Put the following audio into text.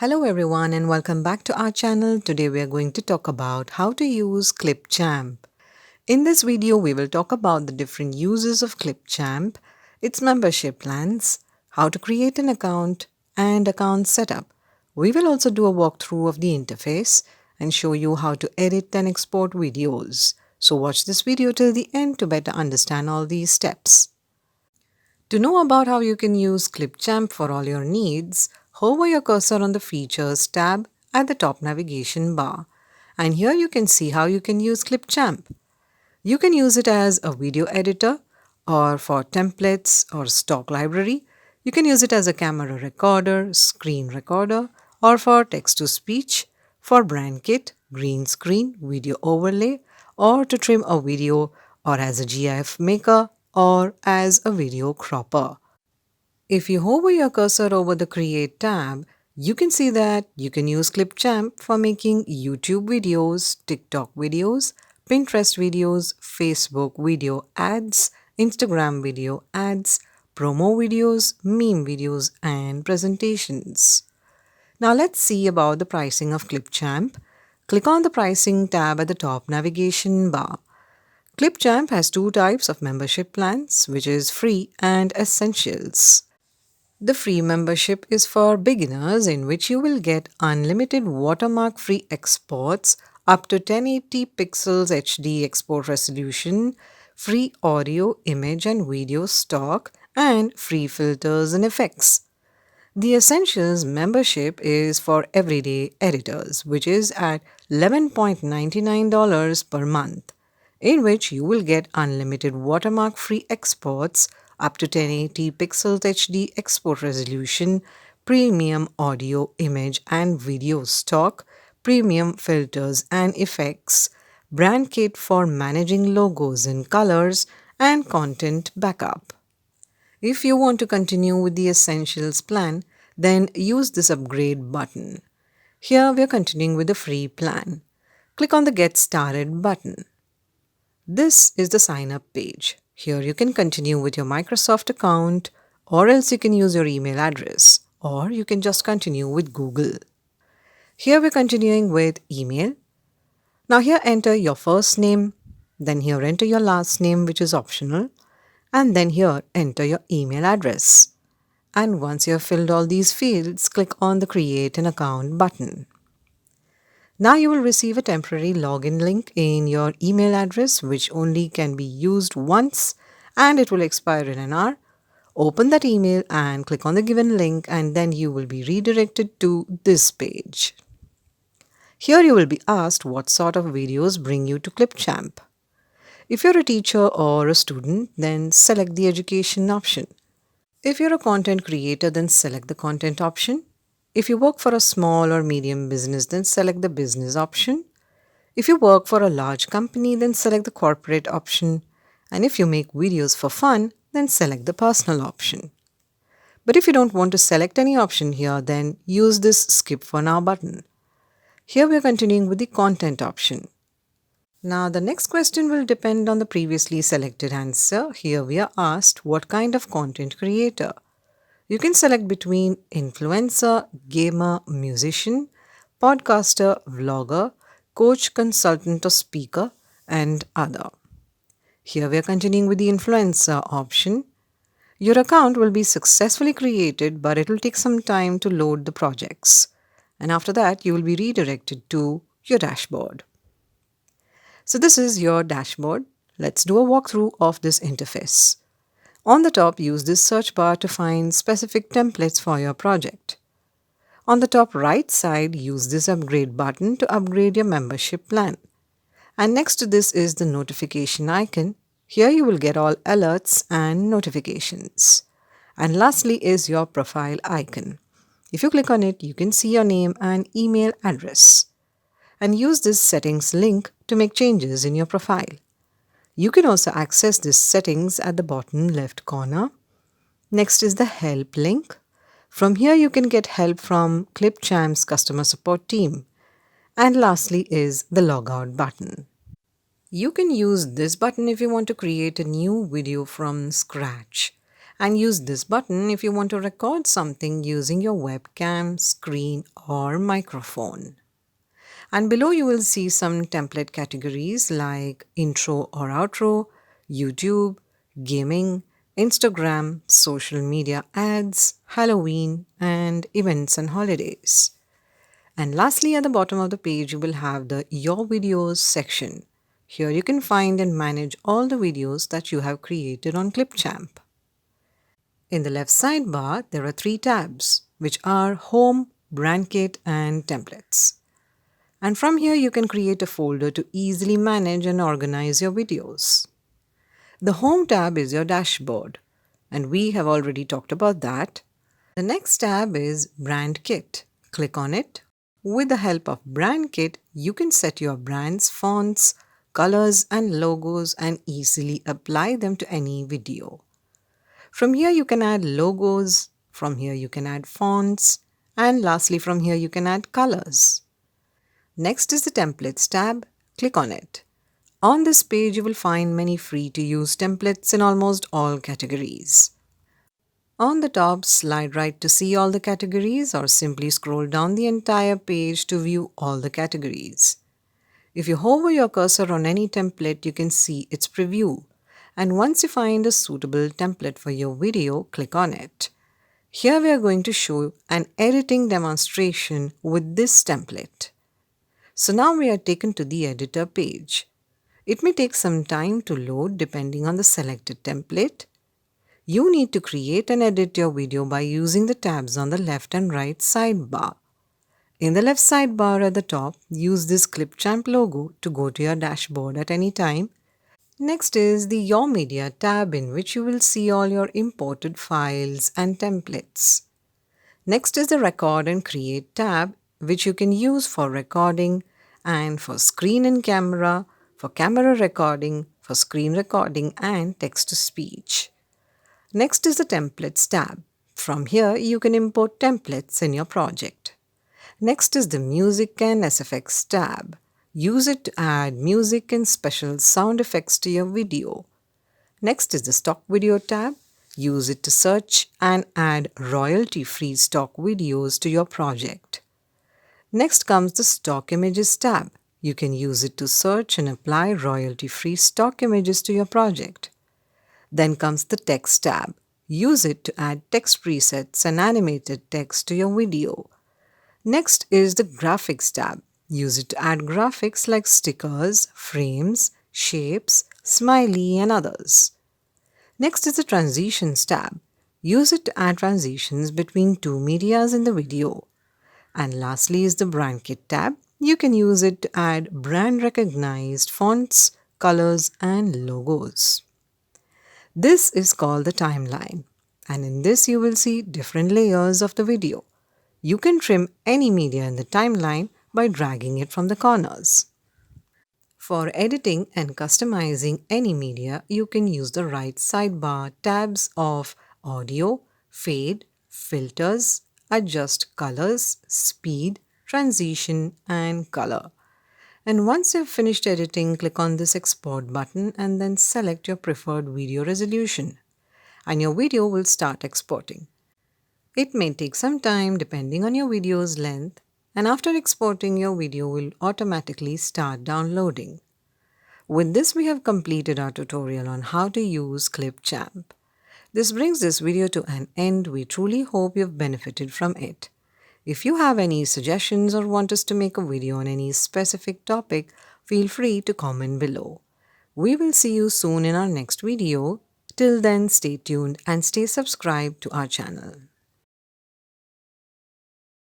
Hello everyone and welcome back to our channel. Today we are going to talk about how to use ClipChamp. In this video we will talk about the different uses of ClipChamp, its membership plans, how to create an account and account setup. We will also do a walkthrough of the interface and show you how to edit and export videos. So watch this video till the end to better understand all these steps. To know about how you can use ClipChamp for all your needs, hover your cursor on the Features tab at the top navigation bar. And here you can see how you can use ClipChamp. You can use it as a video editor or for templates or stock library. You can use it as a camera recorder, screen recorder, or for text-to-speech, for brand kit, green screen, video overlay, or to trim a video, or as a GIF maker, or as a video cropper. If you hover your cursor over the Create tab, you can see that you can use ClipChamp for making YouTube videos, TikTok videos, Pinterest videos, Facebook video ads, Instagram video ads, promo videos, meme videos, and presentations. Now let's see about the pricing of ClipChamp. Click on the Pricing tab at the top navigation bar. ClipChamp has two types of membership plans, which is free and essentials. The free membership is for beginners, in which you will get unlimited watermark-free exports up to 1080 pixels HD export resolution, free audio, image and video stock, and free filters and effects. The Essentials membership is for everyday editors, which is at $11.99 per month, in which you will get unlimited watermark-free exports up to 1080 pixels HD export resolution, premium audio, image and video stock, premium filters and effects, brand kit for managing logos and colors, and content backup. If you want to continue with the Essentials plan, then use this upgrade button. Here we are continuing with the free plan. Click on the Get Started button. This is the sign up page. Here you can continue with your Microsoft account, or else you can use your email address, or you can just continue with Google. Here we're continuing with email. Now here enter your first name, then here enter your last name, which is optional, and then here enter your email address. And once you have filled all these fields, click on the Create an Account button. Now you will receive a temporary login link in your email address, which only can be used once and it will expire in an hour. Open that email and click on the given link, and then you will be redirected to this page. Here you will be asked what sort of videos bring you to ClipChamp. If you're a teacher or a student, then select the education option. If you're a content creator, then select the content option. If you work for a small or medium business, then select the business option. If you work for a large company, then select the corporate option. And if you make videos for fun, then select the personal option. But if you don't want to select any option here, then use this Skip for Now button. Here we are continuing with the content option. Now the next question will depend on the previously selected answer. Here we are asked what kind of content creator. You can select between influencer, gamer, musician, podcaster, vlogger, coach, consultant or speaker, and other. Here we are continuing with the influencer option. Your account will be successfully created, but it will take some time to load the projects. And after that, you will be redirected to your dashboard. So this is your dashboard. Let's do a walkthrough of this interface. On the top, use this search bar to find specific templates for your project. On the top right side, use this upgrade button to upgrade your membership plan. And next to this is the notification icon. Here you will get all alerts and notifications. And lastly is your profile icon. If you click on it, you can see your name and email address. And use this settings link to make changes in your profile. You can also access these settings at the bottom left corner. Next is the help link. From here you can get help from ClipChamp's customer support team. And lastly is the logout button. You can use this button if you want to create a new video from scratch. And use this button if you want to record something using your webcam, screen, or microphone. And below you will see some template categories like intro or outro, YouTube, gaming, Instagram, social media ads, Halloween, and events and holidays. And lastly, at the bottom of the page, you will have the Your Videos section. Here you can find and manage all the videos that you have created on ClipChamp. In the left sidebar, there are 3 tabs, which are Home, Brand Kit, and Templates. And from here, you can create a folder to easily manage and organize your videos. The Home tab is your dashboard, and we have already talked about that. The next tab is Brand Kit. Click on it. With the help of Brand Kit, you can set your brand's fonts, colors, and logos and easily apply them to any video. From here, you can add logos. From here, you can add fonts. And lastly, from here, you can add colors. Next is the Templates tab. Click on it. On this page, you will find many free-to-use templates in almost all categories. On the top, slide right to see all the categories or simply scroll down the entire page to view all the categories. If you hover your cursor on any template, you can see its preview. And once you find a suitable template for your video, click on it. Here we are going to show an editing demonstration with this template. So now we are taken to the editor page. It may take some time to load depending on the selected template. You need to create and edit your video by using the tabs on the left and right sidebar. In the left sidebar at the top, use this ClipChamp logo to go to your dashboard at any time. Next is the Your Media tab, in which you will see all your imported files and templates. Next is the Record and Create tab, which you can use for recording and for screen and camera, for camera recording, for screen recording, and text-to-speech. Next is the Templates tab. From here, you can import templates in your project. Next is the Music and SFX tab. Use it to add music and special sound effects to your video. Next is the Stock Video tab. Use it to search and add royalty-free stock videos to your project. Next comes the Stock Images tab. You can use it to search and apply royalty-free stock images to your project. Then comes the Text tab. Use it to add text presets and animated text to your video. Next is the Graphics tab. Use it to add graphics like stickers, frames, shapes, smiley, and others. Next is the Transitions tab. Use it to add transitions between two medias in the video. And lastly is the Brand Kit tab. You can use it to add brand-recognized fonts, colors, and logos. This is called the timeline, and in this you will see different layers of the video. You can trim any media in the timeline by dragging it from the corners. For editing and customizing any media, you can use the right sidebar tabs of Audio, Fade, Filters, Adjust Colors, Speed, Transition, and Color. And once you've finished editing, click on this Export button and then select your preferred video resolution. And your video will start exporting. It may take some time depending on your video's length, and after exporting, your video will automatically start downloading. With this, we have completed our tutorial on how to use ClipChamp. This brings this video to an end. We truly hope you've benefited from it. If you have any suggestions or want us to make a video on any specific topic, feel free to comment below. We will see you soon in our next video. Till then, stay tuned and stay subscribed to our channel.